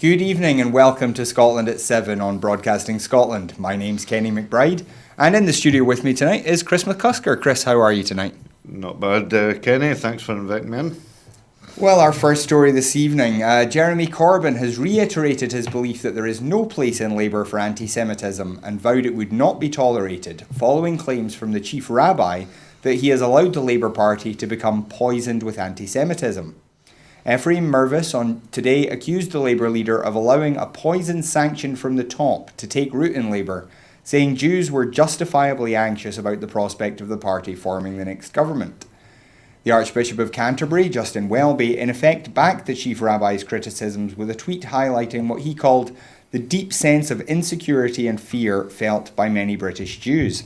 Good evening and welcome to Scotland at 7 on Broadcasting Scotland. My name's Kenny McBride, and in the studio with me tonight is Chris McCusker. Chris, how are you tonight? Not bad, Kenny. Thanks for inviting me in. Well, our first story this evening, Jeremy Corbyn has reiterated his belief that there is no place in Labour for anti-Semitism and vowed it would not be tolerated, following claims from the chief rabbi that he has allowed the Labour Party to become poisoned with anti-Semitism. Ephraim Mirvis on today accused the Labour leader of allowing a poison sanction from the top to take root in Labour, saying Jews were justifiably anxious about the prospect of the party forming the next government. The Archbishop of Canterbury, Justin Welby, in effect backed the chief rabbi's criticisms with a tweet highlighting what he called the deep sense of insecurity and fear felt by many British Jews.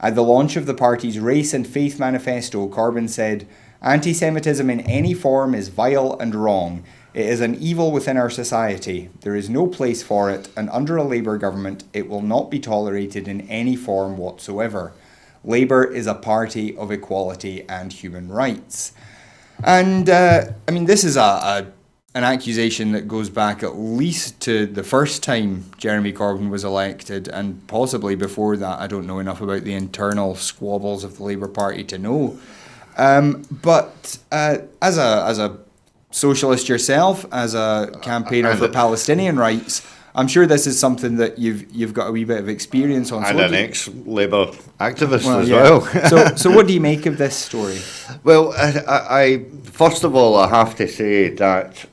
At the launch of the party's Race and Faith Manifesto, Corbyn said, "Anti-Semitism in any form is vile and wrong. It is an evil within our society. There is no place for it, and under a Labour government, it will not be tolerated in any form whatsoever. Labour is a party of equality and human rights." And, this is an accusation that goes back at least to the first time Jeremy Corbyn was elected, and possibly before that. I don't know enough about the internal squabbles of the Labour Party to know. But as a socialist yourself, as a campaigner for Palestinian rights, I'm sure this is something that you've got a wee bit of experience on. And an ex-Labour activist well. So what do you make of this story? Well, I first of all, I have to say that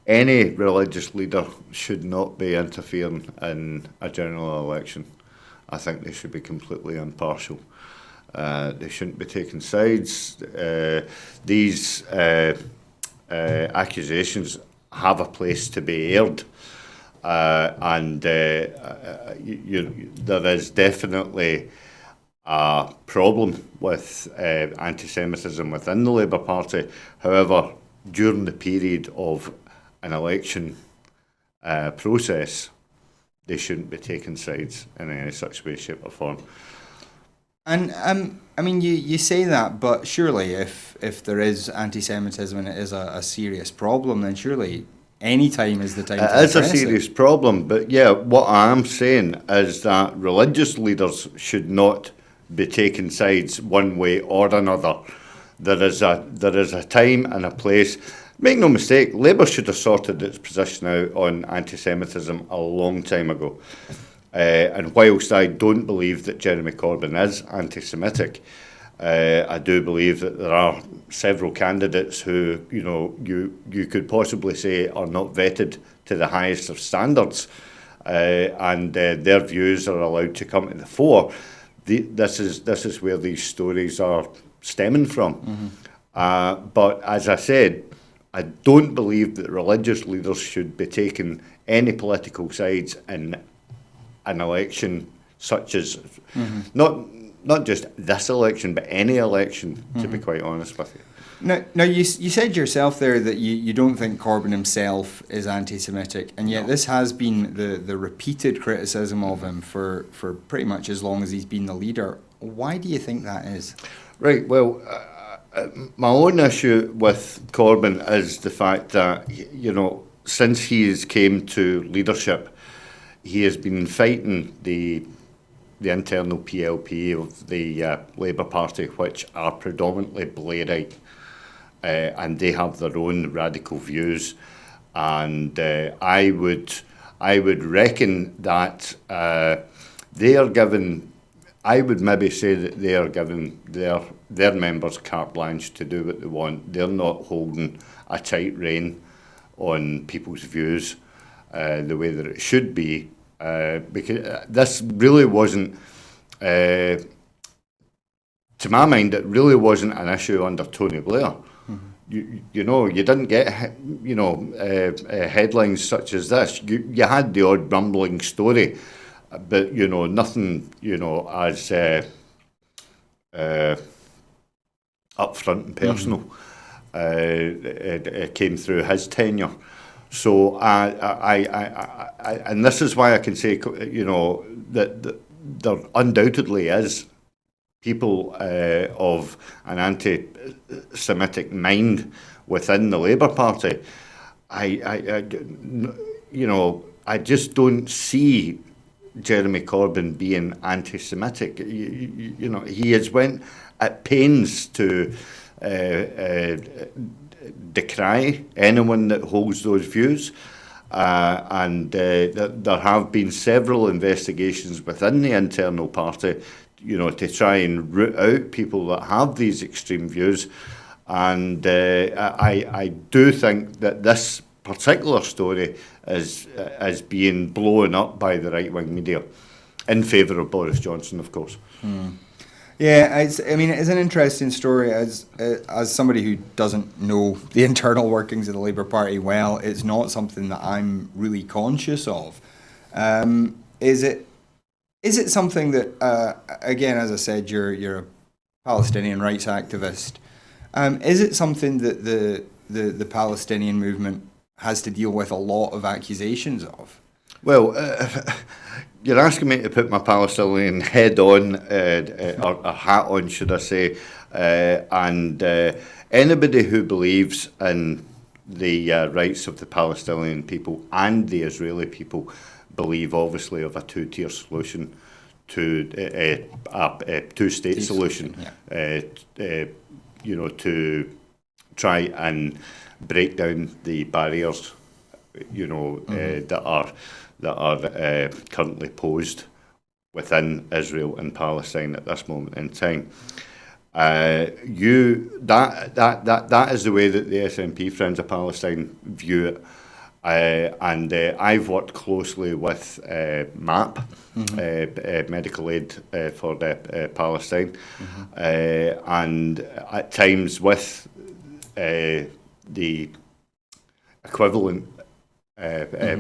any religious leader should not be interfering in a general election. I think they should be completely impartial. They shouldn't be taking sides. These accusations have a place to be aired, and there is definitely a problem with anti-Semitism within the Labour Party. However, during the period of an election process, they shouldn't be taking sides in any such way, shape or form. And you say that, but surely if there is anti-Semitism and it is a serious problem, then surely any time is the time to address it. It is a serious problem, but yeah, what I am saying is that religious leaders should not be taking sides one way or another. There is a time and a place. Make no mistake, Labour should have sorted its position out on anti-Semitism a long time ago. And whilst I don't believe that Jeremy Corbyn is anti-Semitic, I do believe that there are several candidates who, you could possibly say are not vetted to the highest of standards, and their views are allowed to come to the fore. This is where these stories are stemming from. Mm-hmm. But as I said, I don't believe that religious leaders should be taking any political sides in an election such as, not just this election, but any election, to be quite honest with you. Now you said yourself there that you don't think Corbyn himself is anti-Semitic, and yet this has been the repeated criticism of him for pretty much as long as he's been the leader. Why do you think that is? Right, well, my own issue with Corbyn is the fact that, since he came to leadership, he has been fighting the internal PLP of the Labour Party, which are predominantly Blairite, and they have their own radical views. And I would reckon that they are given. I would maybe say that they are giving their members carte blanche to do what they want. They're not holding a tight rein on people's views the way that it should be. Because this really wasn't, to my mind, it really wasn't an issue under Tony Blair. Mm-hmm. You didn't get, headlines such as this. You had the odd rumbling story, but nothing, as upfront and personal. It came through his tenure. So and this is why I can say, that there undoubtedly is people of an anti-Semitic mind within the Labour Party. I just don't see Jeremy Corbyn being anti-Semitic. He has went at pains to decry anyone that holds those views. And there have been several investigations within the internal party, to try and root out people that have these extreme views. And I do think that this particular story is being blown up by the right-wing media in favour of Boris Johnson, of course. Yeah, it's an interesting story. As somebody who doesn't know the internal workings of the Labour Party well, it's not something that I'm really conscious of. Is it something that, again, as I said, you're a Palestinian rights activist. Is it something that the Palestinian movement has to deal with a lot of accusations of? Well, you're asking me to put my Palestinian head on, or hat on, should I say, and anybody who believes in the rights of the Palestinian people and the Israeli people believe, obviously, of a two-tier solution to a two-state solution, to try and break down the barriers, that are currently posed within Israel and Palestine at this moment in time. That is the way that the SNP Friends of Palestine view it. And I've worked closely with MAP, Medical Aid for Palestine, and at times with the equivalent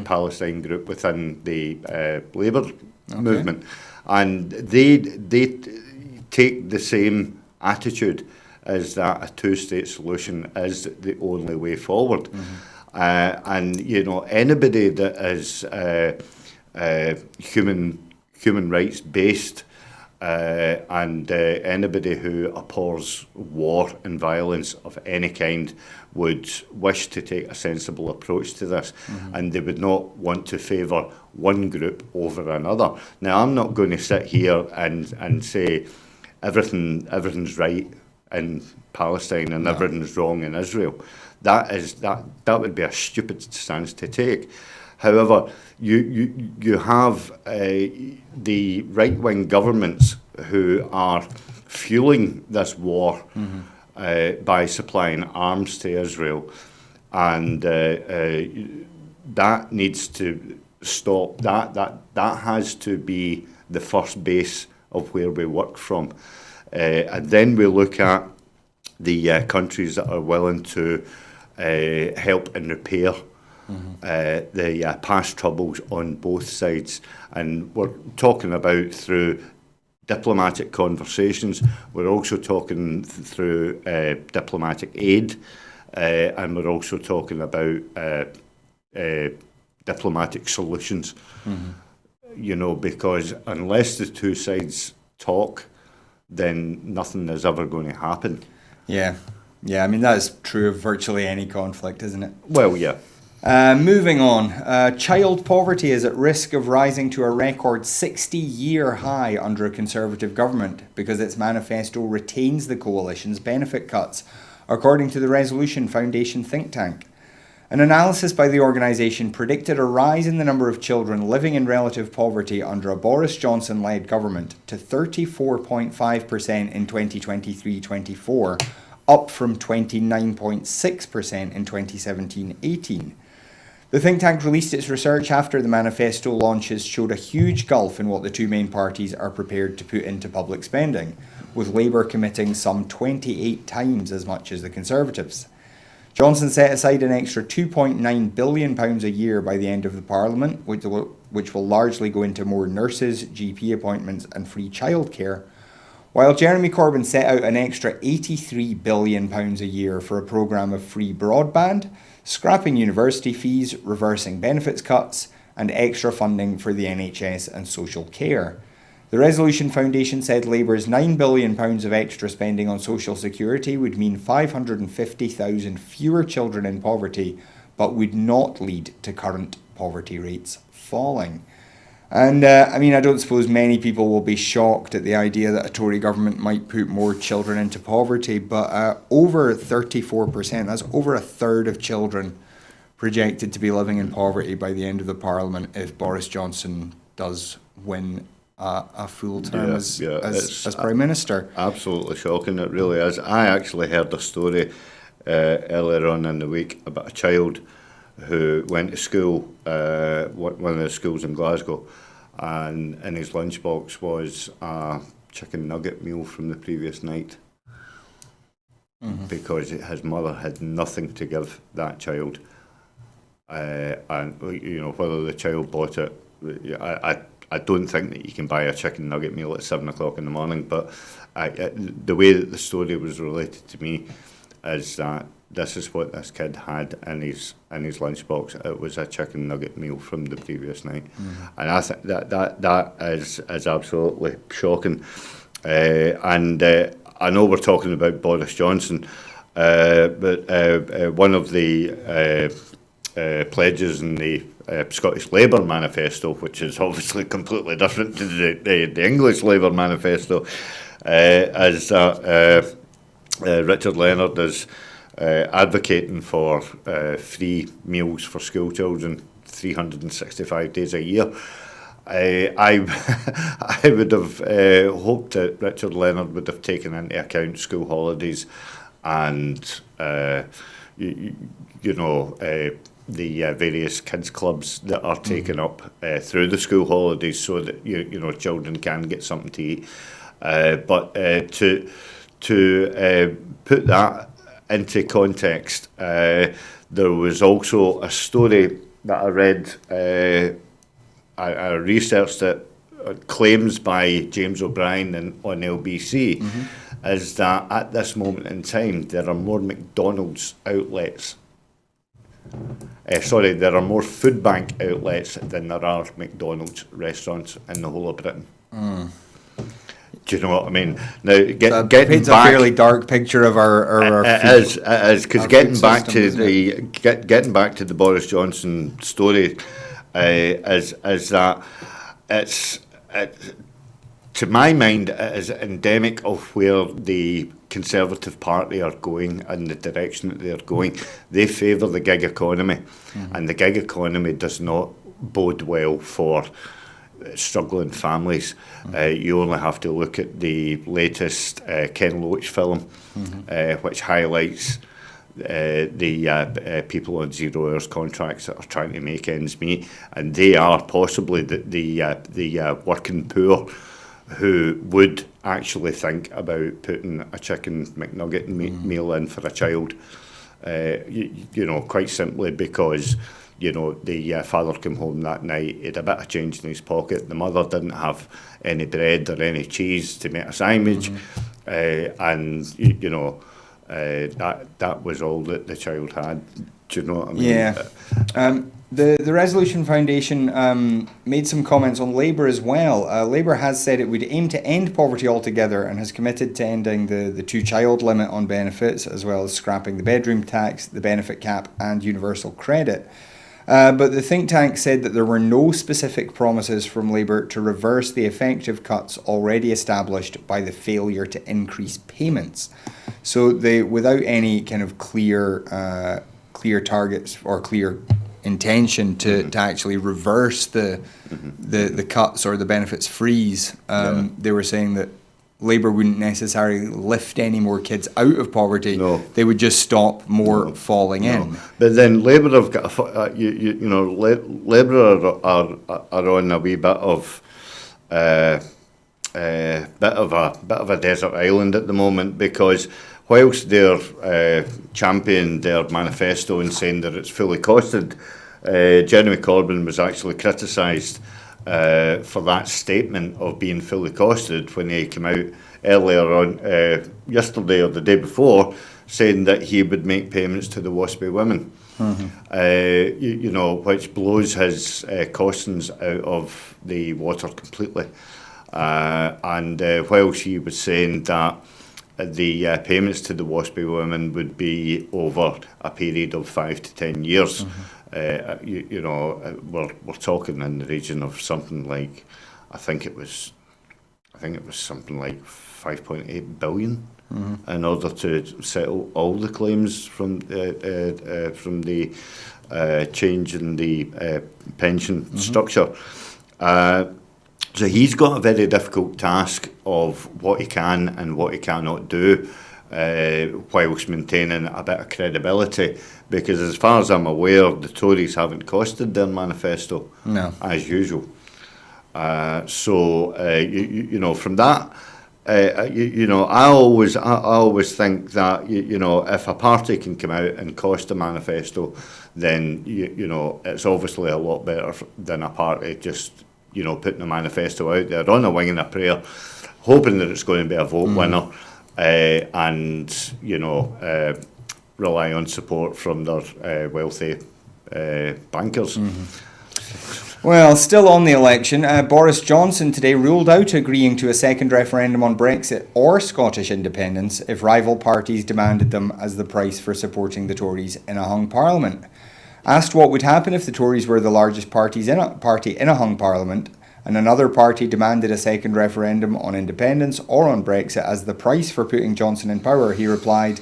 Palestine group within the Labour movement, and they take the same attitude as that a two-state solution is the only way forward. And anybody that is human rights based, and anybody who abhors war and violence of any kind would wish to take a sensible approach to this, and they would not want to favour one group over another. Now, I'm not going to sit here and say everything's right in Palestine and everything's wrong in Israel. That would be a stupid stance to take. However, you have the right-wing governments who are fueling this war by supplying arms to Israel, and that needs to stop. That has to be the first base of where we work from, and then we look at the countries that are willing to help and repair the past troubles on both sides. And we're talking about through diplomatic conversations. We're also talking through diplomatic aid, and we're also talking about diplomatic solutions. Because unless the two sides talk, then nothing is ever going to happen. Yeah, that is true of virtually any conflict, isn't it? Well, yeah. Moving on, child poverty is at risk of rising to a record 60-year high under a Conservative government because its manifesto retains the coalition's benefit cuts, according to the Resolution Foundation think tank. An analysis by the organisation predicted a rise in the number of children living in relative poverty under a Boris Johnson-led government to 34.5% in 2023-24, up from 29.6% in 2017-18. The think tank released its research after the manifesto launches showed a huge gulf in what the two main parties are prepared to put into public spending, with Labour committing some 28 times as much as the Conservatives. Johnson set aside an extra £2.9 billion a year by the end of the Parliament, which will largely go into more nurses, GP appointments and free childcare, while Jeremy Corbyn set out an extra £83 billion a year for a programme of free broadband, scrapping university fees, reversing benefits cuts and extra funding for the NHS and social care. The Resolution Foundation said Labour's £9 billion of extra spending on social security would mean 550,000 fewer children in poverty but would not lead to current poverty rates falling. And I don't suppose many people will be shocked at the idea that a Tory government might put more children into poverty, but over 34%, that's over a third of children projected to be living in poverty by the end of the Parliament if Boris Johnson does win a full term as Prime Minister. Absolutely shocking, it really is. I actually heard a story earlier on in the week about a child who went to school, one of the schools in Glasgow, and in his lunchbox was a chicken nugget meal from the previous night, because his mother had nothing to give that child. And whether the child bought it, I don't think that you can buy a chicken nugget meal at 7 o'clock in the morning, but the way that the story was related to me is that this is what this kid had in his lunchbox. It was a chicken nugget meal from the previous night, and I think that is absolutely shocking. And I know we're talking about Boris Johnson, but one of the pledges in the Scottish Labour manifesto, which is obviously completely different to the English Labour manifesto, is that Richard Leonard is advocating for free meals for school children 365 days a year. I would have hoped that Richard Leonard would have taken into account school holidays and the various kids clubs that are taken up through the school holidays, so that children can get something to eat. But to put that into context, there was also a story that I read. I researched it. Claims by James O'Brien on LBC is that at this moment in time there are more McDonald's outlets. There are more food bank outlets than there are McDonald's restaurants in the whole of Britain. Do you know what I mean? Now, getting paints back, a fairly dark picture of our it is because getting back to the Boris Johnson story is that it's to my mind it is endemic of where the Conservative Party are going and the direction that they're going. They favour the gig economy, and the gig economy does not bode well for struggling families. You only have to look at the latest Ken Loach film, which highlights the people on 0 hours contracts that are trying to make ends meet, and they are possibly the working poor who would actually think about putting a chicken McNugget meal in for a child. Quite simply because the father came home that night, he had a bit of change in his pocket, the mother didn't have any bread or any cheese to make a sandwich, and that was all that the child had. Do you know what I mean? Yeah. The Resolution Foundation made some comments on Labour as well. Labour has said it would aim to end poverty altogether and has committed to ending the two-child limit on benefits, as well as scrapping the bedroom tax, the benefit cap and universal credit. But the think tank said that there were no specific promises from Labour to reverse the effective cuts already established by the failure to increase payments. So without any kind of clear targets or clear intention to actually reverse the cuts or the benefits freeze, they were saying that Labour wouldn't necessarily lift any more kids out of poverty. No. They would just stop more falling in. But then Labour have got Labour are on a wee bit of a desert island at the moment, because whilst they're championing their manifesto and saying that it's fully costed, Jeremy Corbyn was actually criticised for that statement of being fully costed when he came out earlier on yesterday or the day before saying that he would make payments to the WASPy women, which blows his costings out of the water completely. And while she was saying that the payments to the WASPI women would be over a period of 5 to 10 years. We're talking in the region of something like, I think it was something like 5.8 billion in order to settle all the claims from the change in the pension structure. So he's got a very difficult task of what he can and what he cannot do, whilst maintaining a bit of credibility. Because as far as I'm aware, the Tories haven't costed their manifesto, as usual. From that, I always think that if a party can come out and cost a manifesto, then it's obviously a lot better than a party just putting a manifesto out there on a wing and a prayer, hoping that it's going to be a vote winner, and rely on support from their wealthy bankers. Well, still on the election, Boris Johnson today ruled out agreeing to a second referendum on Brexit or Scottish independence if rival parties demanded them as the price for supporting the Tories in a hung parliament. Asked what would happen if the Tories were the largest party in a hung parliament and another party demanded a second referendum on independence or on Brexit as the price for putting Johnson in power, he replied,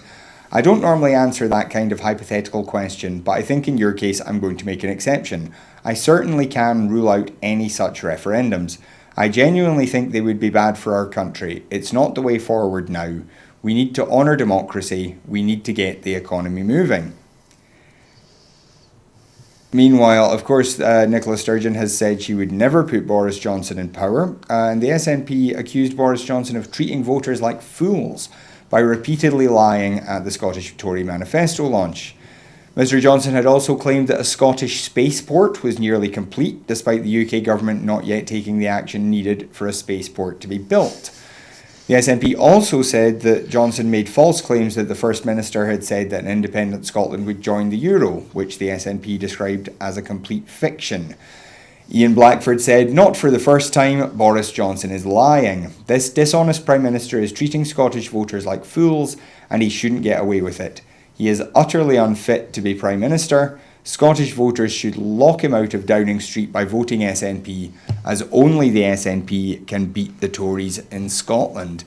"I don't normally answer that kind of hypothetical question, but I think in your case I'm going to make an exception. I certainly can rule out any such referendums. I genuinely think they would be bad for our country. It's not the way forward now. We need to honour democracy. We need to get the economy moving." Meanwhile, of course, Nicola Sturgeon has said she would never put Boris Johnson in power, and the SNP accused Boris Johnson of treating voters like fools by repeatedly lying at the Scottish Tory manifesto launch. Mr Johnson had also claimed that a Scottish spaceport was nearly complete, despite the UK government not yet taking the action needed for a spaceport to be built. The SNP also said that Johnson made false claims that the First Minister had said that an independent Scotland would join the Euro, which the SNP described as a complete fiction. Ian Blackford said, "Not for the first time, Boris Johnson is lying. This dishonest Prime Minister is treating Scottish voters like fools, and he shouldn't get away with it. He is utterly unfit to be Prime Minister. Scottish voters should lock him out of Downing Street by voting SNP, as only the SNP can beat the Tories in Scotland."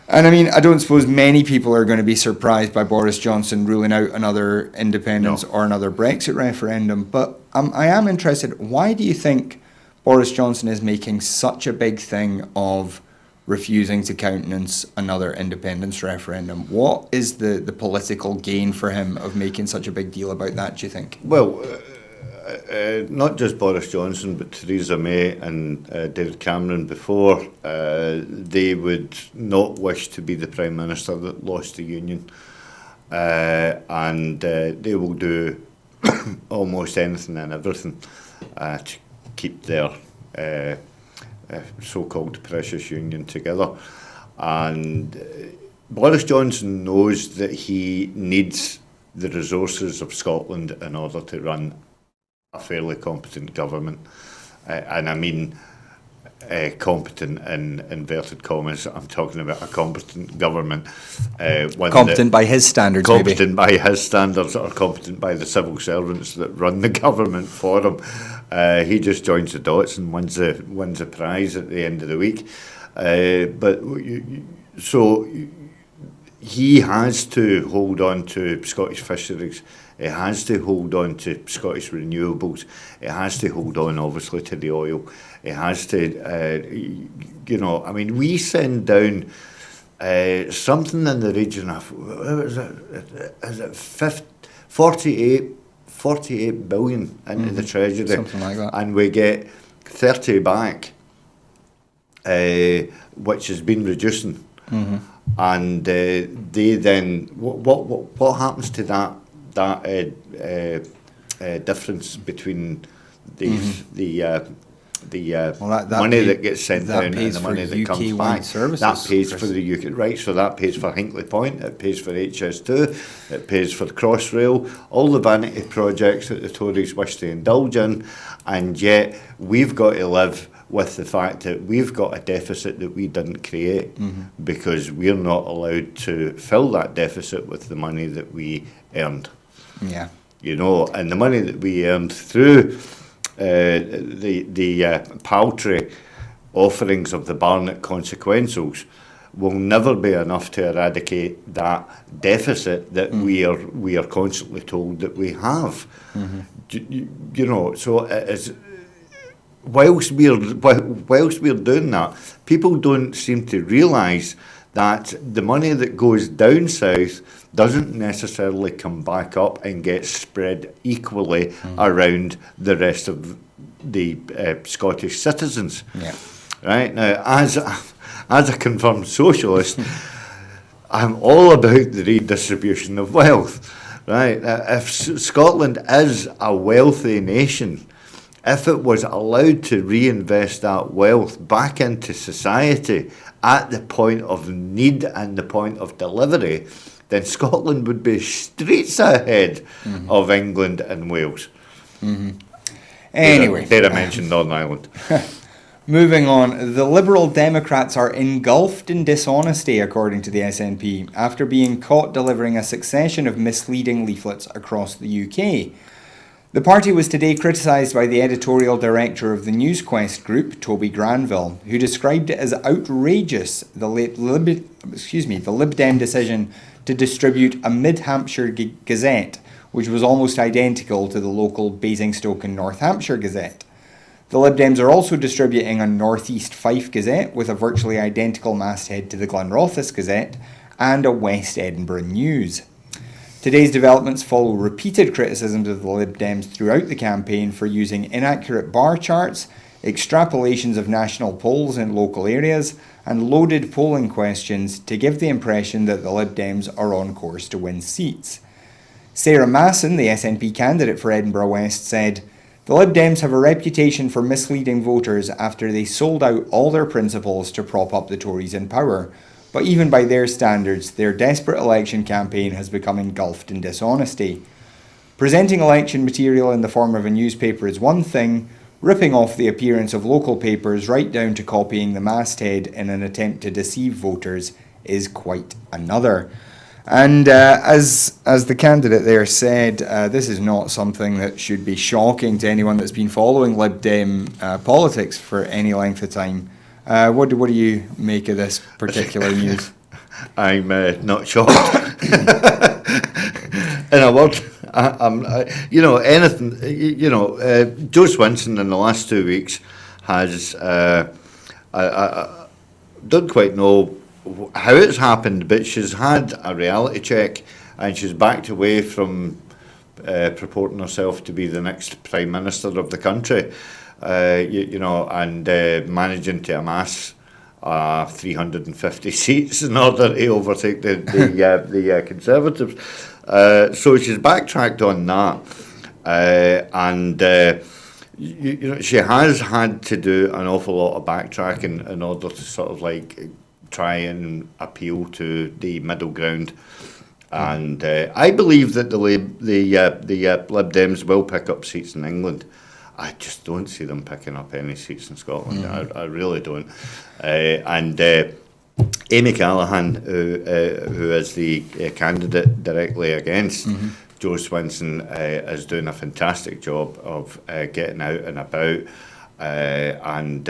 And I mean, I don't suppose many people are going to be surprised by Boris Johnson ruling out another independence or another Brexit referendum, but I am interested, why do you think Boris Johnson is making such a big thing of refusing to countenance another independence referendum? What is the political gain for him of making such a big deal about that, do you think? Well, not just Boris Johnson, but Theresa May and David Cameron before, they would not wish to be the Prime Minister that lost the Union. And they will do almost anything and everything to keep their so-called precious union together. And Boris Johnson knows that he needs the resources of Scotland in order to run a fairly competent government. And I mean competent in inverted commas. I'm talking about a competent government. Competent by his standards, competent by his standards, or competent by the civil servants that run the government for him. He just joins the dots and wins the prize at the end of the week. So he has to hold on to Scottish fisheries. It has to hold on to Scottish renewables. It has to hold on, obviously, to the oil. It has to, I mean, we send down something in the region of, is it 48 billion into the Treasury. Something like that. And we get 30 back, which has been reducing. And they then, what happens to that difference between the money that gets sent down and the money that comes back? That pays for the UK, right? So that pays for Hinkley Point, it pays for HS2, it pays for the Crossrail, all the vanity projects that the Tories wish to indulge in, and yet we've got to live with the fact that we've got a deficit that we didn't create because we're not allowed to fill that deficit with the money that we earned. Yeah. You know, and the money that we earned through the paltry offerings of the Barnett Consequentials will never be enough to eradicate that deficit that we are constantly told that we have. You know, so as whilst we're doing that, people don't seem to realise that the money that goes down south doesn't necessarily come back up and get spread equally around the rest of the Scottish citizens. Yeah. Right now, as a confirmed socialist, I'm all about the redistribution of wealth. Right, if Scotland is a wealthy nation, if it was allowed to reinvest that wealth back into society at the point of need and the point of delivery, then Scotland would be streets ahead of England and Wales. Anyway. Did I mention Northern Ireland? Moving on, the Liberal Democrats are engulfed in dishonesty, according to the SNP, after being caught delivering a succession of misleading leaflets across the UK. The party was today criticised by the editorial director of the NewsQuest group, Toby Granville, who described it as outrageous, the Lib Dem decision to distribute a Mid-Hampshire Gazette, which was almost identical to the local Basingstoke and North Hampshire Gazette. The Lib Dems are also distributing a North East Fife Gazette with a virtually identical masthead to the Glenrothes Gazette and a West Edinburgh News. Today's developments follow repeated criticisms of the Lib Dems throughout the campaign for using inaccurate bar charts, extrapolations of national polls in local areas, and loaded polling questions to give the impression that the Lib Dems are on course to win seats. Sarah Masson, the SNP candidate for Edinburgh West, said, "The Lib Dems have a reputation for misleading voters after they sold out all their principles to prop up the Tories in power. But even by their standards, their desperate election campaign has become engulfed in dishonesty. Presenting election material in the form of a newspaper is one thing, ripping off the appearance of local papers right down to copying the masthead in an attempt to deceive voters is quite another." And as the candidate there said, this is not something that should be shocking to anyone that's been following Lib Dem politics for any length of time. What do you make of this particular news? I'm not shocked. In a word, Joe Swinson in the last 2 weeks has, I don't quite know how it's happened, but she's had a reality check and she's backed away from purporting herself to be the next Prime Minister of the country. And managing to amass 350 seats in order to overtake the Conservatives. So she's backtracked on that, she has had to do an awful lot of backtracking in order to sort of like try and appeal to the middle ground. And I believe that the Lib Dems will pick up seats in England. I just don't see them picking up any seats in Scotland. I really don't. And Amy Callaghan, who is the candidate directly against Joe Swinson, is doing a fantastic job of getting out and about and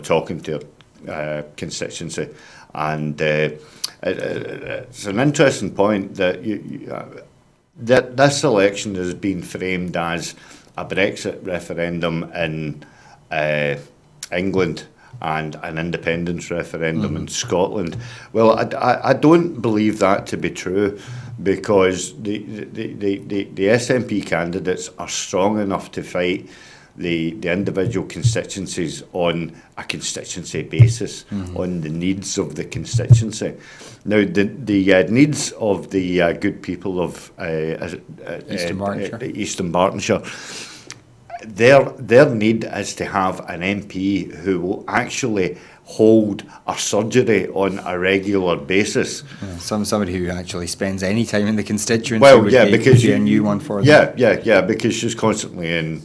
talking to her constituency. And it's an interesting point that that this election has been framed as a Brexit referendum in England and an independence referendum in Scotland. Well, I don't believe that to be true, because the SNP candidates are strong enough to fight the individual constituencies on a constituency basis, on the needs of the constituency. Now, the needs of the good people of Eastern Bartonshire their need is to have an MP who will actually hold a surgery on a regular basis. Somebody who actually spends any time in the constituency Well, would yeah, be, because would be a new one for them. Yeah, because she's constantly in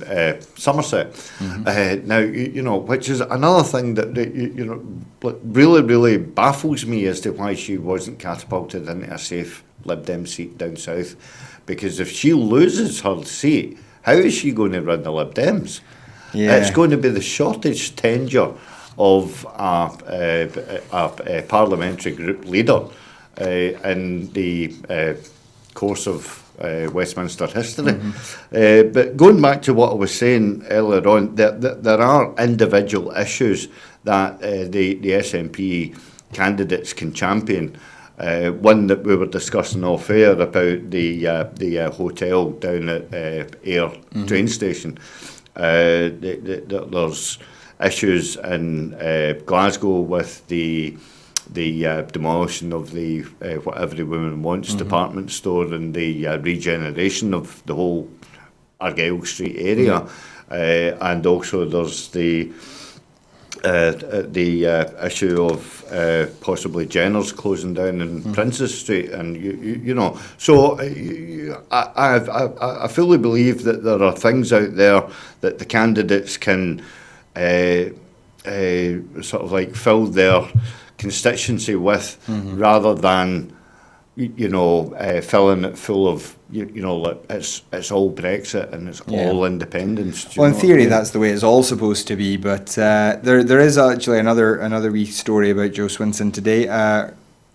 Somerset. Now, which is another thing that really baffles me as to why she wasn't catapulted into a safe Lib Dem seat down south. Because if she loses her seat, how is she going to run the Lib Dems? Yeah. It's going to be the shortest tenure of a parliamentary group leader in the course of Westminster history. But going back to what I was saying earlier on, there are individual issues that the SNP candidates can champion. One that we were discussing off air about the hotel down at Ayr train station. There's issues in Glasgow with the demolition of the What Every Woman Wants department store and the regeneration of the whole Argyle Street area. And also there's the issue of possibly Jenner's closing down in Princes Street, and so I fully believe that there are things out there that the candidates can sort of like fill their constituency with, rather than filling it full of it's all Brexit and it's all independence. Well, in theory, that's the way it's all supposed to be. But there is actually another wee story about Jo Swinson today.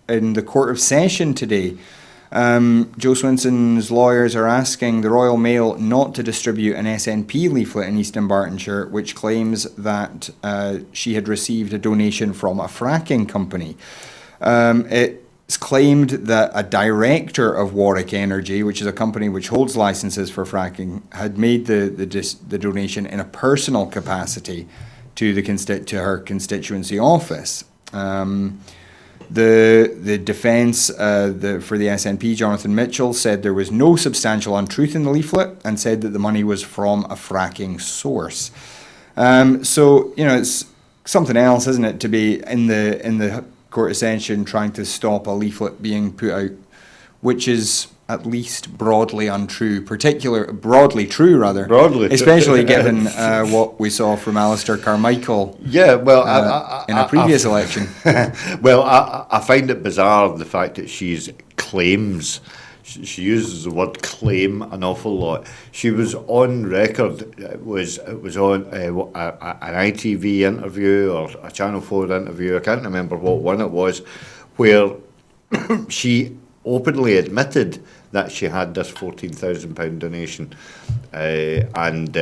In the Court of Session today, Jo Swinson's lawyers are asking the Royal Mail not to distribute an SNP leaflet in East Dunbartonshire, which claims that she had received a donation from a fracking company. It's claimed that a director of Warwick Energy, which is a company which holds licenses for fracking, had made the donation in a personal capacity to her constituency office. The defence for the SNP, Jonathan Mitchell, said there was no substantial untruth in the leaflet and said that the money was from a fracking source. So it's something else, isn't it, to be in the Court of Session trying to stop a leaflet being put out, which is at least broadly untrue, broadly true, especially given what we saw from Alistair Carmichael in a previous election. Well, I find it bizarre, the fact that she claims. She uses the word claim an awful lot. She was on record, it was on an ITV interview or a Channel 4 interview, I can't remember what one it was, where she openly admitted that she had this £14,000 donation. And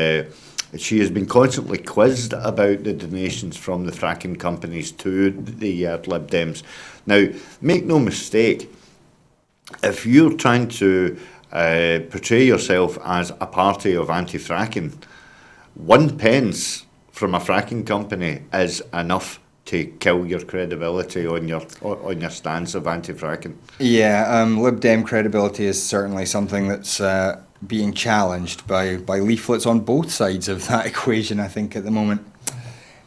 she has been constantly quizzed about the donations from the fracking companies to the Lib Dems. Now, make no mistake, if you're trying to portray yourself as a party of anti-fracking, 1 pence from a fracking company is enough to kill your credibility on your stance of anti-fracking. Yeah, Lib Dem credibility is certainly something that's being challenged by leaflets on both sides of that equation, I think, at the moment.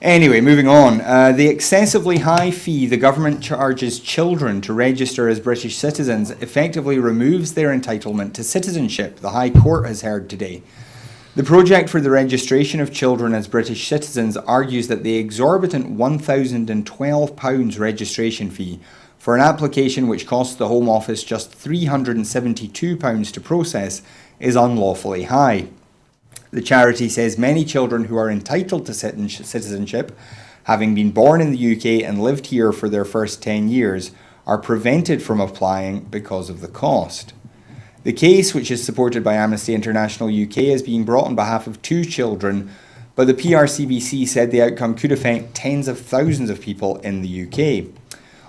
Anyway, moving on. The excessively high fee the government charges children to register as British citizens effectively removes their entitlement to citizenship, the High Court has heard today. The project for the registration of children as British citizens argues that the exorbitant £1,012 registration fee for an application which costs the Home Office just £372 to process is unlawfully high. The charity says many children who are entitled to citizenship, having been born in the UK and lived here for their first 10 years, are prevented from applying because of the cost. The case, which is supported by Amnesty International UK, is being brought on behalf of 2 children, but the PRCBC said the outcome could affect tens of thousands of people in the UK.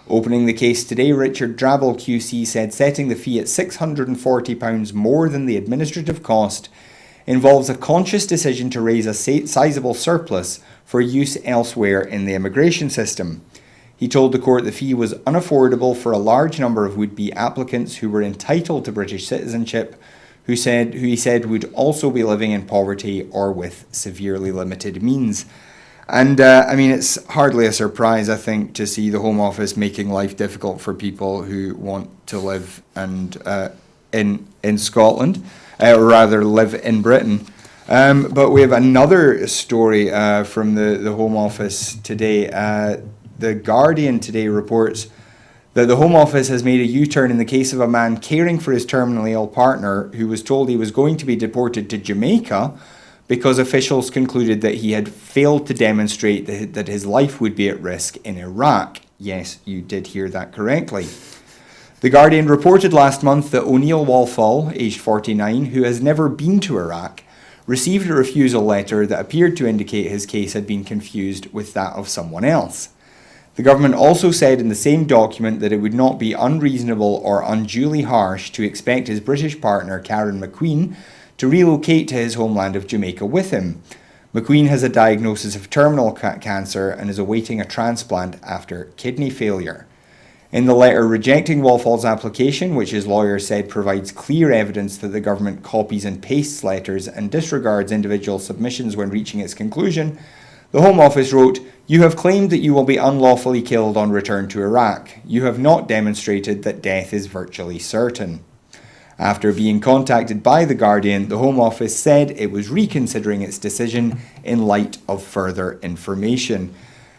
Opening the case today, Richard Drabble QC said setting the fee at £640 more than the administrative cost involves a conscious decision to raise a sizable surplus for use elsewhere in the immigration system. He told the court the fee was unaffordable for a large number of would-be applicants who were entitled to British citizenship, who he said would also be living in poverty or with severely limited means. And I mean, it's hardly a surprise, I think, to see the Home Office making life difficult for people who want to live in Scotland, or rather live in Britain. But we have another story from the Home Office today. The Guardian today reports that the Home Office has made a U-turn in the case of a man caring for his terminally ill partner who was told he was going to be deported to Jamaica because officials concluded that he had failed to demonstrate that his life would be at risk in Iraq. Yes, you did hear that correctly. The Guardian reported last month that O'Neill Walfall, aged 49, who has never been to Iraq, received a refusal letter that appeared to indicate his case had been confused with that of someone else. The government also said in the same document that it would not be unreasonable or unduly harsh to expect his British partner, Karen McQueen, to relocate to his homeland of Jamaica with him. McQueen has a diagnosis of terminal cancer and is awaiting a transplant after kidney failure. In the letter rejecting Walfall's application, which his lawyer said provides clear evidence that the government copies and pastes letters and disregards individual submissions when reaching its conclusion, the Home Office wrote, "You have claimed that you will be unlawfully killed on return to Iraq. You have not demonstrated that death is virtually certain." After being contacted by The Guardian, the Home Office said it was reconsidering its decision in light of further information.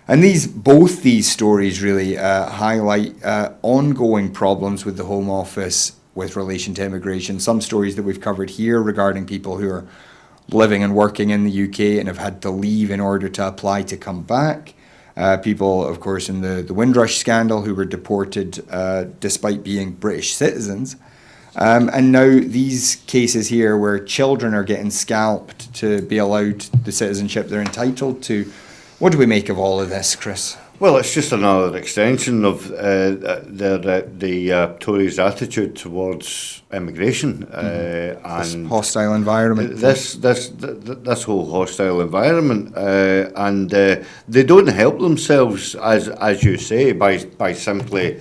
And both these stories really highlight ongoing problems with the Home Office with relation to immigration. Some stories that we've covered here regarding people who are living and working in the UK and have had to leave in order to apply to come back. People, of course, in the Windrush scandal who were deported despite being British citizens. And now these cases here where children are getting scalped to be allowed the citizenship they're entitled to. What do we make of all of this, Chris? Well, it's just another extension of the Tories' attitude towards immigration and this hostile environment. This whole hostile environment, and they don't help themselves, as you say, by simply,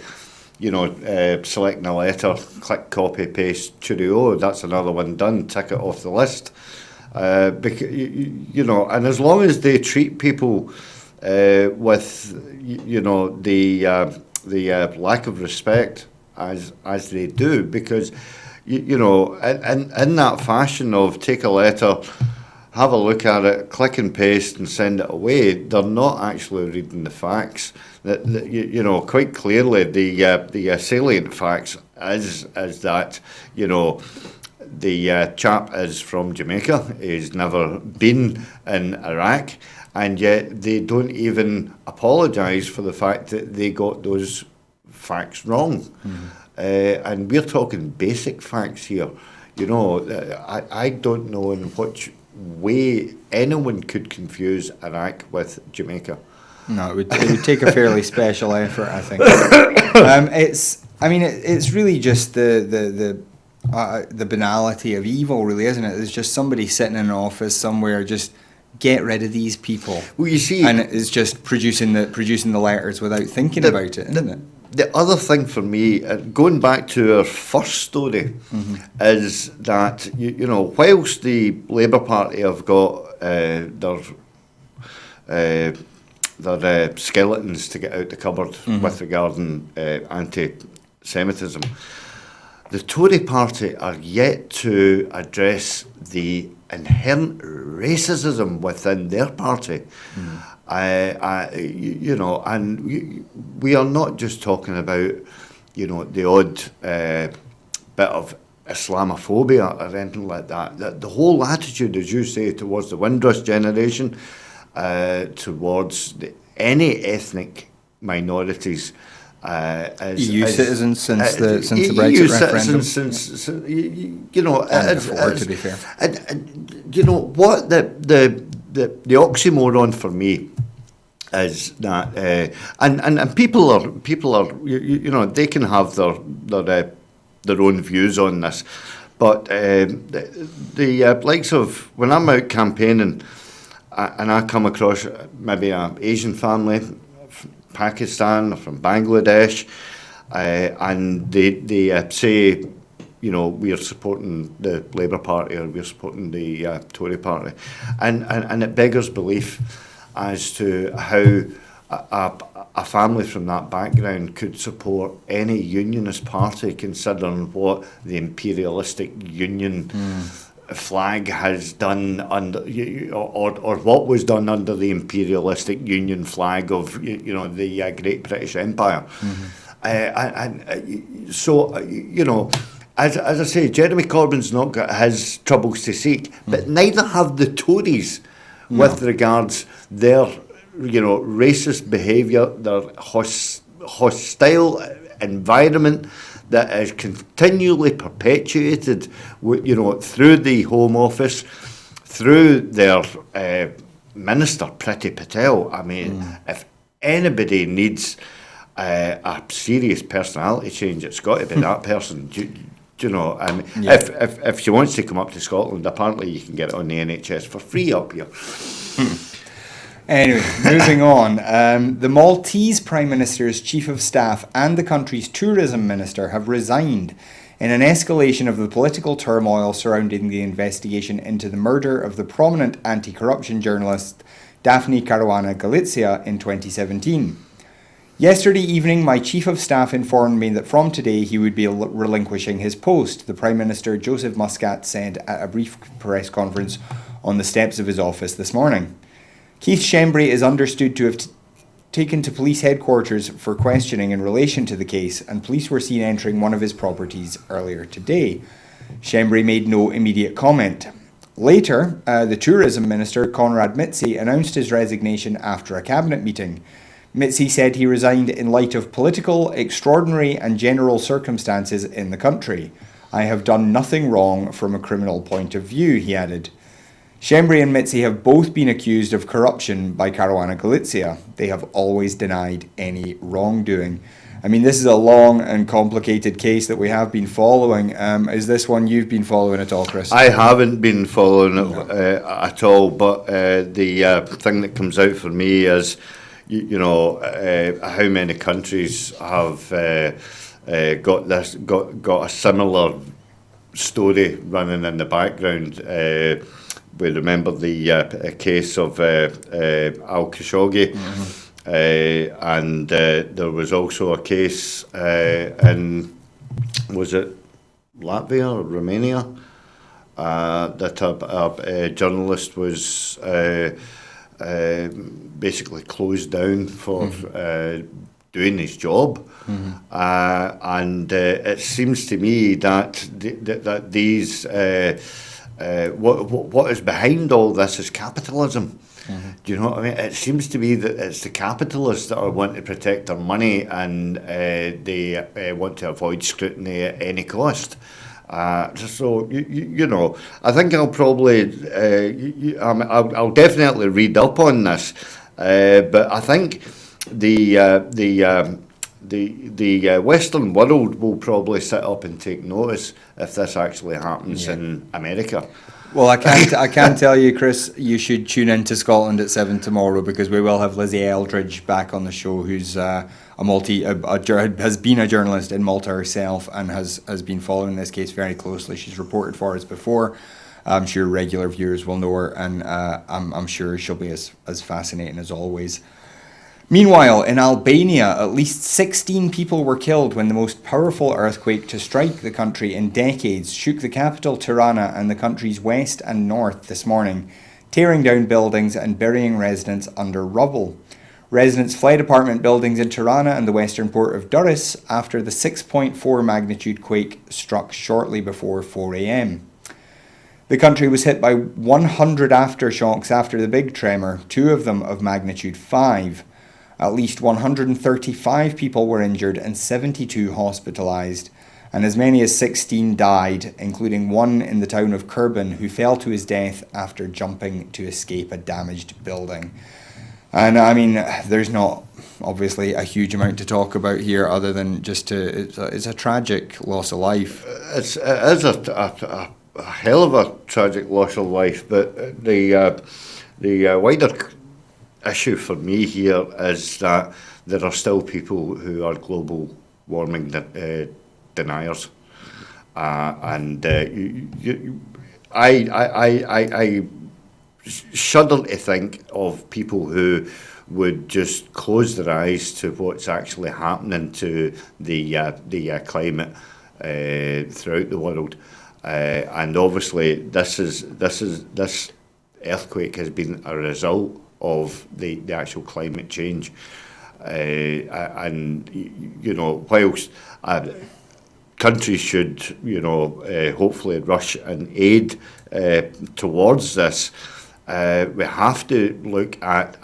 selecting a letter, click, copy, paste, cheerio. That's another one done. Tick it off the list. Because, and as long as they treat people with the lack of respect as they do, because in that fashion of take a letter, have a look at it, click and paste and send it away, they're not actually reading the facts. Quite clearly the salient facts is that the chap is from Jamaica. He's never been in Iraq, and yet they don't even apologise for the fact that they got those facts wrong. Mm-hmm. And we're talking basic facts here. I don't know in which way anyone could confuse Iraq with Jamaica. No, it would take a fairly special effort, I think. It's really just the banality of evil, really, isn't it? There's just somebody sitting in an office somewhere, just get rid of these people. Well, you see, and it's just producing the letters without thinking about it, isn't it? The other thing for me, going back to our first story, mm-hmm. is that whilst the Labour Party have got their skeletons to get out the cupboard mm-hmm. with regarding anti-Semitism, the Tory party are yet to address the inherent racism within their party. Mm. And we are not just talking about, the odd bit of Islamophobia or anything like that. The whole attitude, as you say, towards the Windrush generation, towards any ethnic minorities, EU citizens since the Brexit referendum. Since and before, to be fair. And what the oxymoron for me is that and people are they can have their own views on this, but the likes of when I'm out campaigning and I come across maybe an Asian family, Pakistan or from Bangladesh, and they say we are supporting the Labour Party or we're supporting the Tory Party, and it beggars belief as to how a family from that background could support any unionist party, considering what the imperialistic union flag has done under, or what was done under the imperialistic union flag of the Great British Empire. So as I say, Jeremy Corbyn's not got his troubles to seek, but neither have the Tories with regards their racist behaviour, their hostile environment that is continually perpetuated, through the Home Office, through their Minister, Priti Patel. I mean, if anybody needs a serious personality change, it's got to be that person. If she wants to come up to Scotland, apparently you can get it on the NHS for free up here. Anyway, moving on. The Maltese Prime Minister's Chief of Staff and the country's Tourism Minister have resigned in an escalation of the political turmoil surrounding the investigation into the murder of the prominent anti-corruption journalist Daphne Caruana Galizia in 2017. Yesterday evening, my Chief of Staff informed me that from today he would be relinquishing his post, the Prime Minister Joseph Muscat said at a brief press conference on the steps of his office this morning. Keith Schembri is understood to have taken to police headquarters for questioning in relation to the case, and police were seen entering one of his properties earlier today. Schembri made no immediate comment. Later, the Tourism Minister, Conrad Mitzi, announced his resignation after a cabinet meeting. Mitzi said he resigned in light of political, extraordinary and general circumstances in the country. I have done nothing wrong from a criminal point of view, he added. Schembri and Mitzi have both been accused of corruption by Caruana Galizia. They have always denied any wrongdoing. I mean, this is a long and complicated case that we have been following. Is this one you've been following at all, Chris? I haven't been following it at all, but the thing that comes out for me is, how many countries have got a similar story running in the background. We remember the case of Al Khashoggi, and there was also a case in, was it Latvia or Romania, that a journalist was basically closed down for doing his job, and it seems to me that that these what is behind all this is capitalism. Do you know what I mean? It seems to be that it's the capitalists that are wanting to protect their money, and they want to avoid scrutiny at any cost. So I think I'll probably I'll definitely read up on this, but I think the Western world will probably sit up and take notice if this actually happens in America. Well, I can't tell you, Chris, you should tune in to Scotland at 7 tomorrow, because we will have Lizzie Eldridge back on the show, who's has been a journalist in Malta herself and has been following this case very closely. She's reported for us before. I'm sure regular viewers will know her, and I'm sure she'll be as fascinating as always. Meanwhile, in Albania, at least 16 people were killed when the most powerful earthquake to strike the country in decades shook the capital Tirana and the country's west and north this morning, tearing down buildings and burying residents under rubble. Residents fled apartment buildings in Tirana and the western port of Durrës after the 6.4 magnitude quake struck shortly before 4 a.m. The country was hit by 100 aftershocks after the big tremor, 2 of them of magnitude 5. At least 135 people were injured and 72 hospitalised, and as many as 16 died, including one in the town of Kurban who fell to his death after jumping to escape a damaged building. And I mean, there's not obviously a huge amount to talk about here other than just it's a tragic loss of life. It is a hell of a tragic loss of life, but the wider issue for me here is that there are still people who are global warming deniers, I shudder to think of people who would just close their eyes to what's actually happening to the climate throughout the world, and obviously this earthquake has been a result of the actual climate change, and whilst countries should hopefully rush and aid towards this. We have to look at,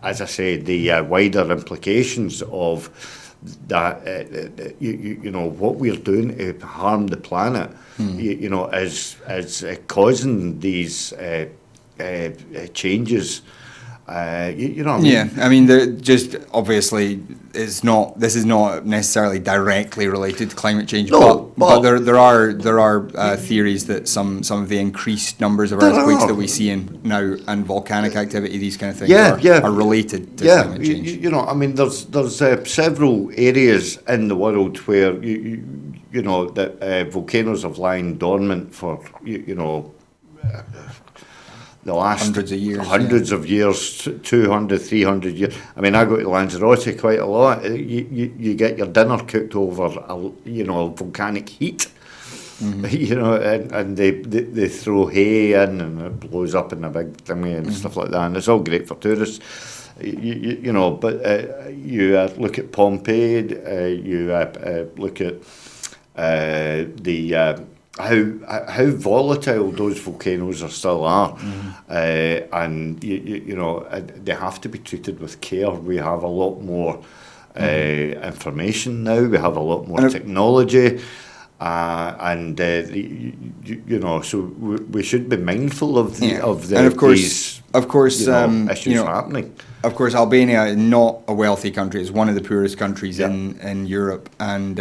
as I say, the wider implications of that. What we're doing to harm the planet, is causing these changes. Yeah, I mean, just obviously, this is not necessarily directly related to climate change, No, but there are theories that some of the increased numbers of earthquakes that we see now and volcanic activity, these kind of things, are related to climate change. There's several areas in the world where that volcanoes have lying dormant for the last hundreds of years, 200, 300 years. I mean, I go to Lanzarote quite a lot. You get your dinner cooked over, volcanic heat. Mm-hmm. And they throw hay in and it blows up in a big thingy and stuff like that. And it's all great for tourists. But you look at Pompeii, you look at how volatile those volcanoes still are, and they have to be treated with care. We have a lot more information now. We have a lot more technology, so we should be mindful of these issues happening. Of course, Albania is not a wealthy country. It's one of the poorest countries in Europe, and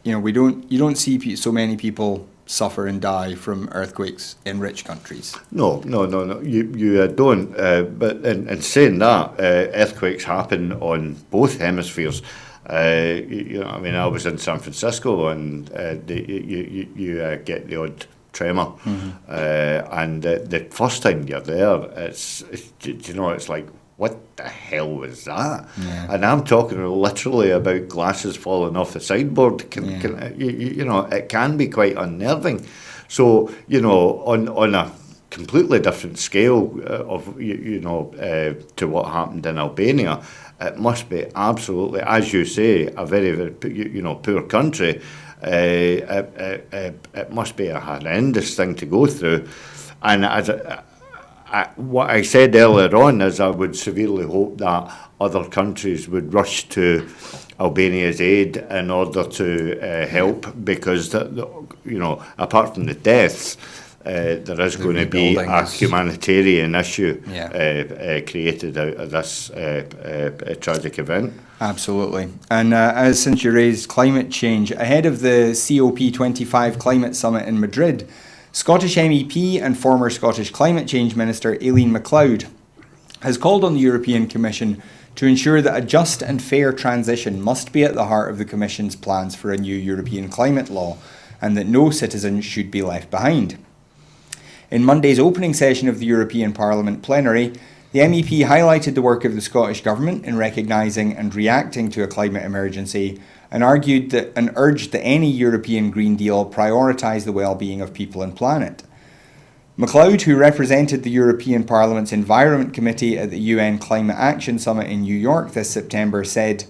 you don't see so many people suffer and die from earthquakes in rich countries. No. You don't. But in saying that, earthquakes happen on both hemispheres. I was in San Francisco, and you get the odd tremor, and the first time you're there, it's like, what the hell was that? Yeah. And I'm talking literally about glasses falling off the sideboard. It can be quite unnerving. So, on a completely different scale to what happened in Albania, it must be absolutely, as you say, a very, very poor country. It must be a horrendous thing to go through. And what I said earlier on is I would severely hope that other countries would rush to Albania's aid in order to help, because apart from the deaths, there is going to be a humanitarian issue created out of this tragic event. Absolutely. And since you raised climate change, ahead of the COP25 climate summit in Madrid, Scottish MEP and former Scottish Climate Change Minister Aileen McLeod has called on the European Commission to ensure that a just and fair transition must be at the heart of the Commission's plans for a new European climate law, and that no citizen should be left behind. In Monday's opening session of the European Parliament plenary, the MEP highlighted the work of the Scottish Government in recognising and reacting to a climate emergency, and urged that any European Green Deal prioritise the well-being of people and planet. McLeod, who represented the European Parliament's Environment Committee at the UN Climate Action Summit in New York this September, said,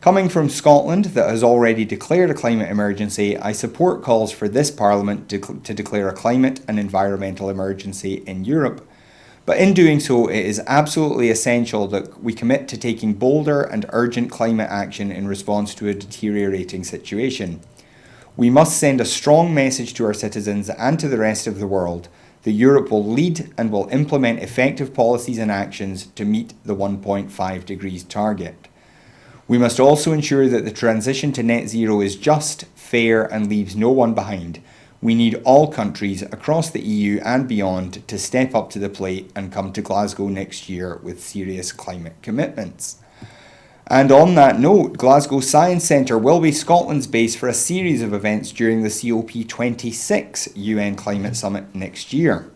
"Coming from Scotland, that has already declared a climate emergency, I support calls for this Parliament to declare a climate and environmental emergency in Europe. But in doing so, it is absolutely essential that we commit to taking bolder and urgent climate action in response to a deteriorating situation. We must send a strong message to our citizens and to the rest of the world that Europe will lead and will implement effective policies and actions to meet the 1.5 degrees target. We must also ensure that the transition to net zero is just, fair, and leaves no one behind. We need all countries across the EU and beyond to step up to the plate and come to Glasgow next year with serious climate commitments." And on that note, Glasgow Science Centre will be Scotland's base for a series of events during the COP26 UN Climate Summit next year.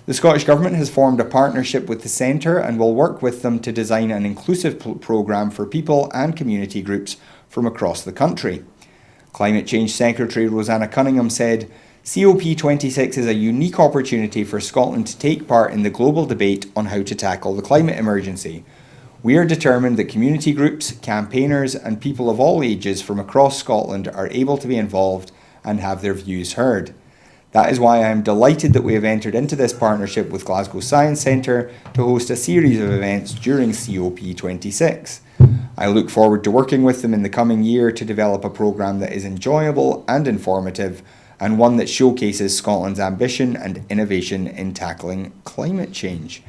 The Scottish Government has formed a partnership with the Centre and will work with them to design an inclusive programme for people and community groups from across the country. Climate Change Secretary Rosanna Cunningham said, COP26 is a unique opportunity for Scotland to take part in the global debate on how to tackle the climate emergency. We are determined that community groups, campaigners and people of all ages from across Scotland are able to be involved and have their views heard. That is why I am delighted that we have entered into this partnership with Glasgow Science Centre to host a series of events during COP26. I look forward to working with them in the coming year to develop a programme that is enjoyable and informative, and one that showcases Scotland's ambition and innovation in tackling climate change.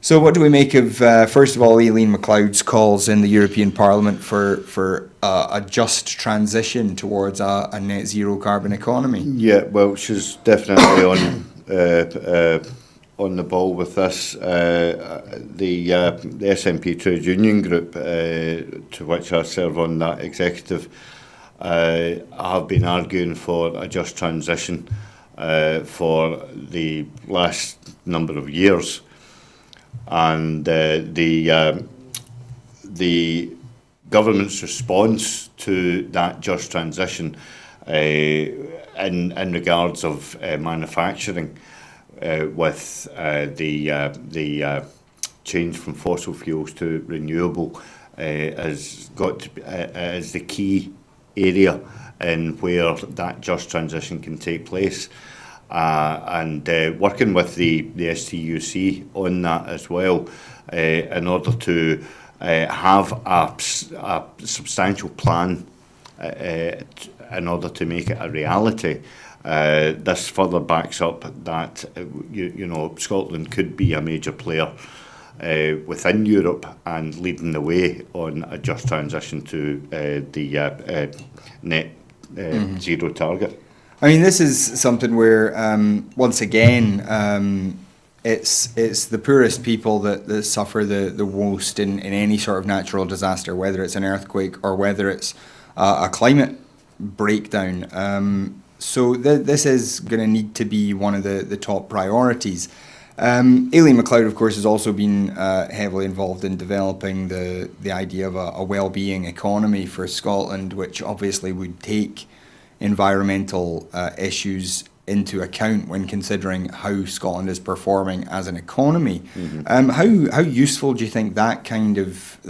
So what do we make of, first of all, Aileen McLeod's calls in the European Parliament for a just transition towards a net zero carbon economy? Yeah, well, she's definitely on the ball with this. The SNP Trade Union Group, to which I serve on that executive, have been arguing for a just transition for the last number of years. And the government's response to that just transition in regards of manufacturing with the change from fossil fuels to renewable has got to be, is the key area in where that just transition can take place. And working with the STUC on that as well, in order to have a substantial plan in order to make it a reality. This further backs up that Scotland could be a major player within Europe and leading the way on a just transition to the net zero target. I mean, this is something where, once again, it's the poorest people that suffer the most in any sort of natural disaster, whether it's an earthquake or whether it's a climate breakdown. So this is going to need to be one of the top priorities. Aileen McLeod, of course, has also been heavily involved in developing the idea of a well-being economy for Scotland, which obviously would take environmental issues into account when considering how Scotland is performing as an economy. Mm-hmm. How useful do you think that kind of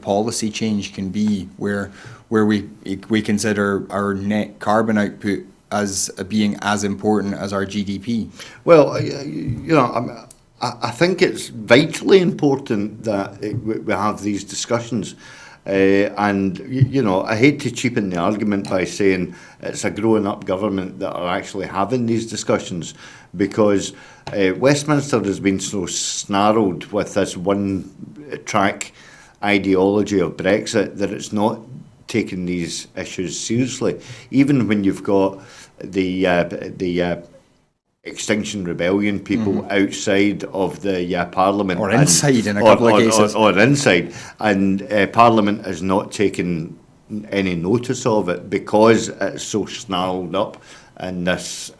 policy change can be, where we consider our net carbon output as being as important as our GDP? Well, I think it's vitally important that we have these discussions. And I hate to cheapen the argument by saying it's a growing up government that are actually having these discussions, because Westminster has been so snarled with this one track ideology of Brexit that it's not taking these issues seriously. Even when you've got the Extinction Rebellion people outside of the Parliament. Or inside in a couple of cases. Or inside. And Parliament is not taking any notice of it because it's so snarled up in this,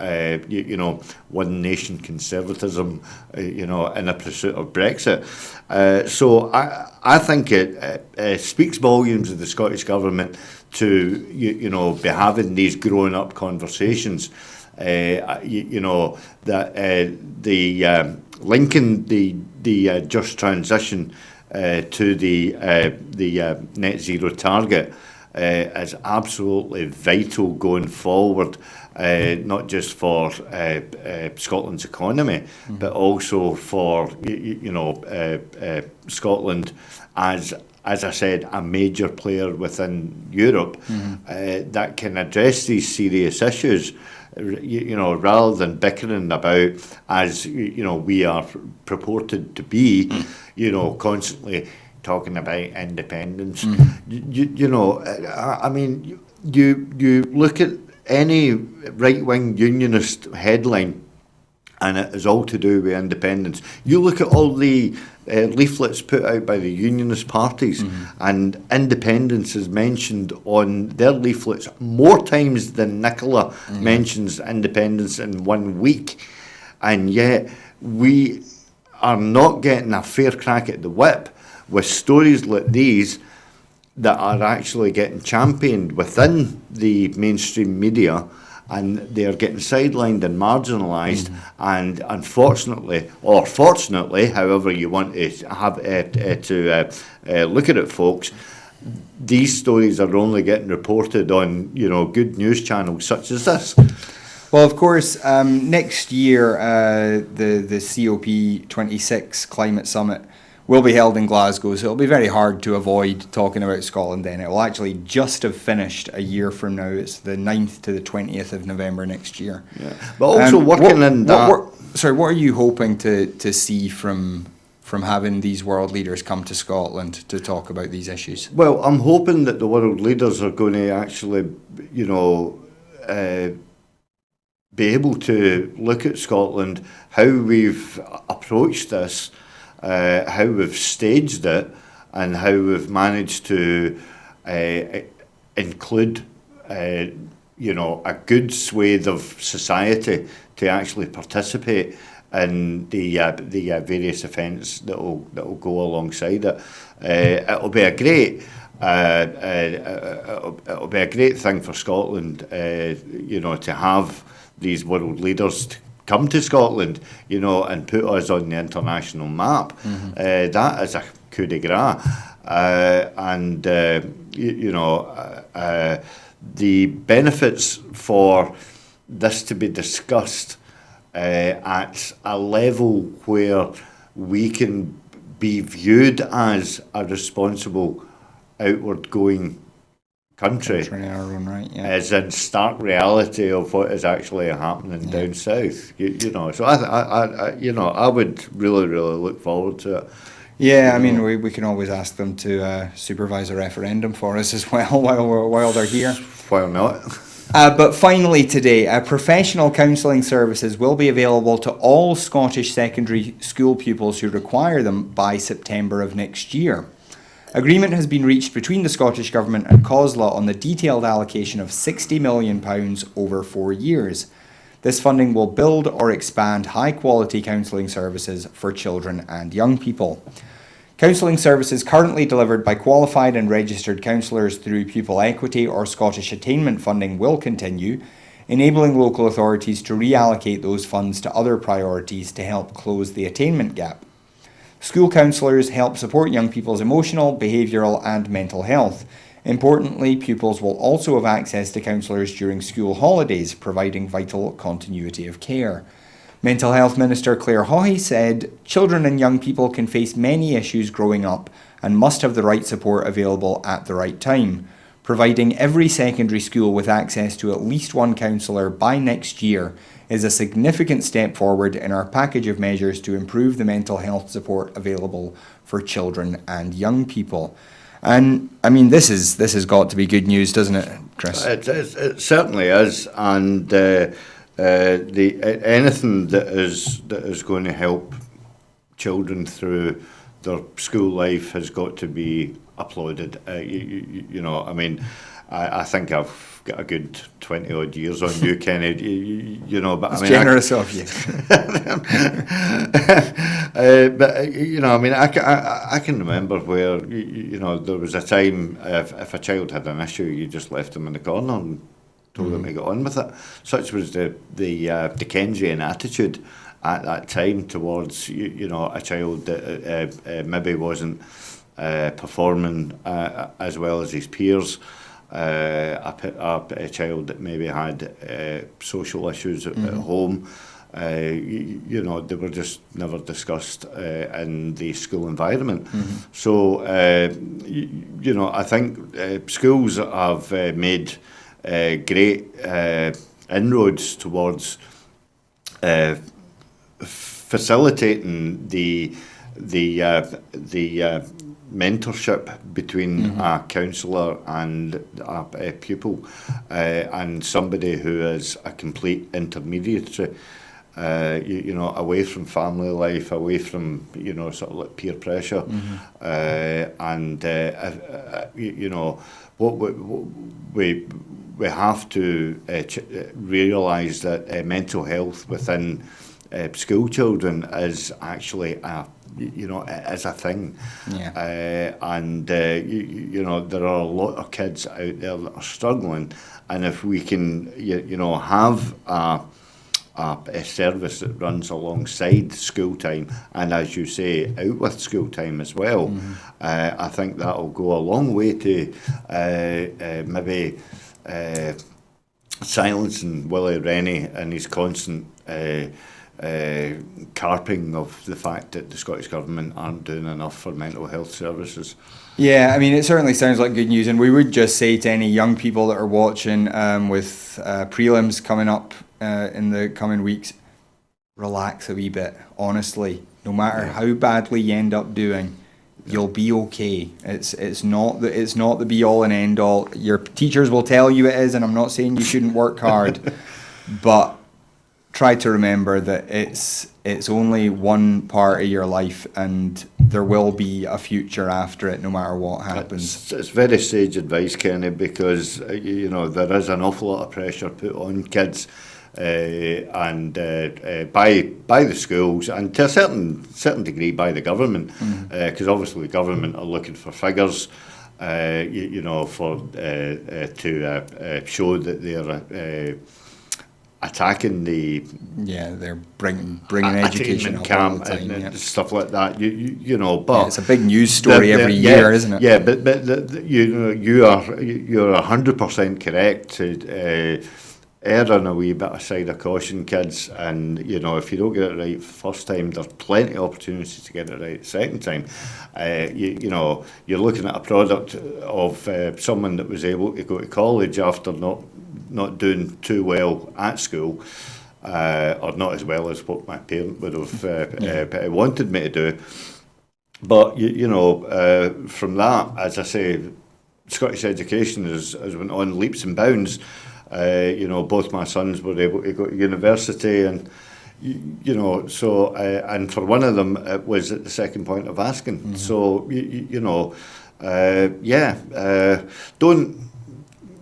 one nation conservatism, in a pursuit of Brexit. So I think it speaks volumes of the Scottish Government to, be having these growing up conversations. Linking the just transition to the net zero target is absolutely vital going forward, not just for Scotland's economy, but also for Scotland as I said, a major player within Europe that can address these serious issues. Rather than bickering about, as we are purported to be, constantly talking about independence. I mean, you look at any right-wing unionist headline, and it is all to do with independence. You look at all the leaflets put out by the unionist parties, and independence is mentioned on their leaflets more times than Nicola mentions independence in 1 week, and yet we are not getting a fair crack at the whip with stories like these that are actually getting championed within the mainstream media, and they are getting sidelined and marginalised. And unfortunately, or fortunately, however you want to have look at it, folks, these stories are only getting reported on, good news channels such as this. Well, of course, next year the COP26 Climate Summit will be held in Glasgow, so it'll be very hard to avoid talking about Scotland then. It will actually just have finished a year from now. It's the 9th to the 20th of November next year. Yeah. But also working in that... what are you hoping to see from having these world leaders come to Scotland to talk about these issues? Well, I'm hoping that the world leaders are going to actually, be able to look at Scotland, how we've approached this, how we've staged it, and how we've managed to include, a good swathe of society to actually participate in the various events that will go alongside it. It'll be a great. It'll be a great thing for Scotland, to have these world leaders come to Scotland, and put us on the international map. That is a coup de grace. The benefits for this to be discussed at a level where we can be viewed as a responsible, outward-going country in our own right, yeah. Is in stark reality of what is actually happening down south. So I would really, really look forward to it. Yeah, I mean, we can always ask them to supervise a referendum for us as well while they're here. Why not? But finally today, professional counselling services will be available to all Scottish secondary school pupils who require them by September of next year. Agreement has been reached between the Scottish Government and COSLA on the detailed allocation of £60 million over 4 years. This funding will build or expand high-quality counselling services for children and young people. Counselling services currently delivered by qualified and registered counsellors through pupil equity or Scottish attainment funding will continue, enabling local authorities to reallocate those funds to other priorities to help close the attainment gap. School counsellors help support young people's emotional, behavioural and mental health. Importantly, pupils will also have access to counsellors during school holidays, providing vital continuity of care. Mental Health Minister Claire Haughey said, "Children and young people can face many issues growing up and must have the right support available at the right time. Providing every secondary school with access to at least one counsellor by next year is a significant step forward in our package of measures to improve the mental health support available for children and young people." And I mean, this has got to be good news, doesn't it, Chris? It certainly is, and anything that is going to help children through their school life has got to be applauded. I think I've got a good 20 odd years on you, Kenny. But it's generous of you. I can remember where there was a time if a child had an issue, you just left them in the corner and told them to get on with it. Such was the Dickensian attitude at that time towards a child that maybe wasn't performing as well as his peers. A child that maybe had social issues at home, they were just never discussed in the school environment. So, I think schools have made great inroads towards facilitating the mentorship between a counsellor and a pupil, and somebody who is a complete intermediary. you know, away from family life, away from, you know, sort of like peer pressure, you know, what we have to realise that mental health within school children is actually you know, is a thing. You know, there are a lot of kids out there that are struggling, and if we can, you know, have a service that runs alongside school time, and as you say, out with school time as well, I think that'll go a long way to maybe silencing Willie Rennie and his constant carping of the fact that the Scottish Government aren't doing enough for mental health services. Yeah, I mean, it certainly sounds like good news, and we would just say to any young people that are watching with prelims coming up in the coming weeks, relax a wee bit. Honestly, no matter how badly you end up doing, you'll be okay. It's not the be all and end all. Your teachers will tell you it is, and I'm not saying you shouldn't work hard, but try to remember that it's only one part of your life, and there will be a future after it, no matter what happens. It's very sage advice, Kenny, because you know, there is an awful lot of pressure put on kids, and by the schools, and to a certain degree by the government, because obviously the government are looking for figures, you know, for to show that they're attacking they're bringing education up camp all the time, and stuff like that. You know, but it's a big news story every year, isn't it? Yeah, but you know, you're 100% correct to err on a wee bit of side of caution, kids. And you know, if you don't get it right first time, there's plenty of opportunities to get it right second time. You know, you're looking at a product of someone that was able to go to college after not doing too well at school, or not as well as what my parent would have wanted me to do. But you know, from that, as I say, Scottish education has went on leaps and bounds. You know, both my sons were able to go to university, and you know, so and for one of them, it was at the second point of asking. So you know, don't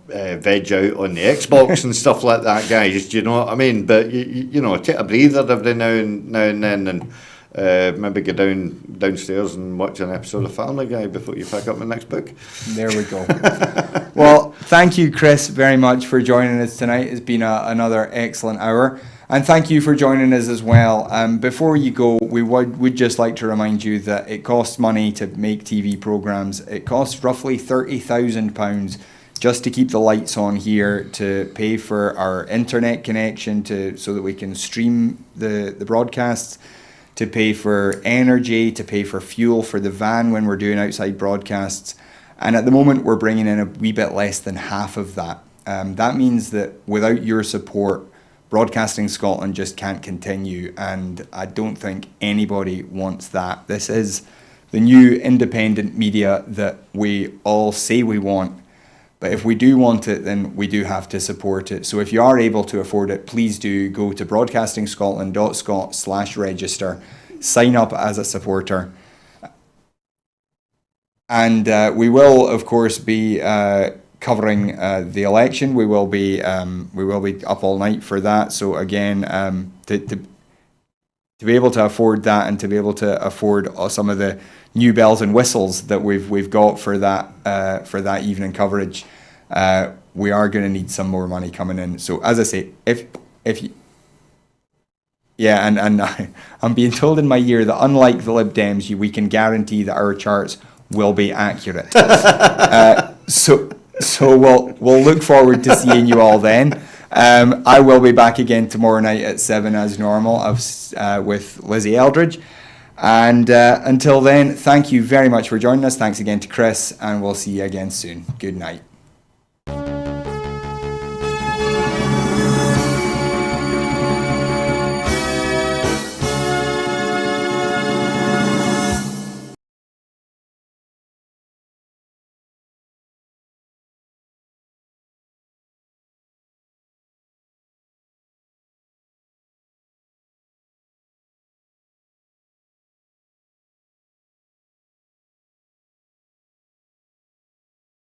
veg out on the Xbox and stuff like that, guys. Do you know what I mean? But you know, take a breather every now and then, and maybe go downstairs and watch an episode of Family Guy before you pick up my next book. There we go. Well, thank you, Chris, very much for joining us tonight. It's been another excellent hour. And thank you for joining us as well. Before you go, we would just like to remind you that it costs money to make TV programmes. It costs roughly £30,000 just to keep the lights on here, to pay for our internet connection so that we can stream the broadcasts, to pay for energy, to pay for fuel for the van when we're doing outside broadcasts. And at the moment, we're bringing in a wee bit less than half of that. That means that without your support, Broadcasting Scotland just can't continue, and I don't think anybody wants that. This is the new independent media that we all say we want. But if we do want it, then we do have to support it. So if you are able to afford it, please do go to broadcastingscotland.scot/register, sign up as a supporter. And we will, of course, be covering the election. We will be up all night for that. So again, to be able to afford that, and to be able to afford some of the new bells and whistles that we've got for that evening coverage, we are going to need some more money coming in. So as I say, if you, and I'm being told in my ear that unlike the Lib Dems, we can guarantee that our charts will be accurate. So we'll look forward to seeing you all then. I will be back again tomorrow night at 7 as normal with Lizzie Eldridge. And until then, thank you very much for joining us. Thanks again to Chris, and we'll see you again soon. Good night.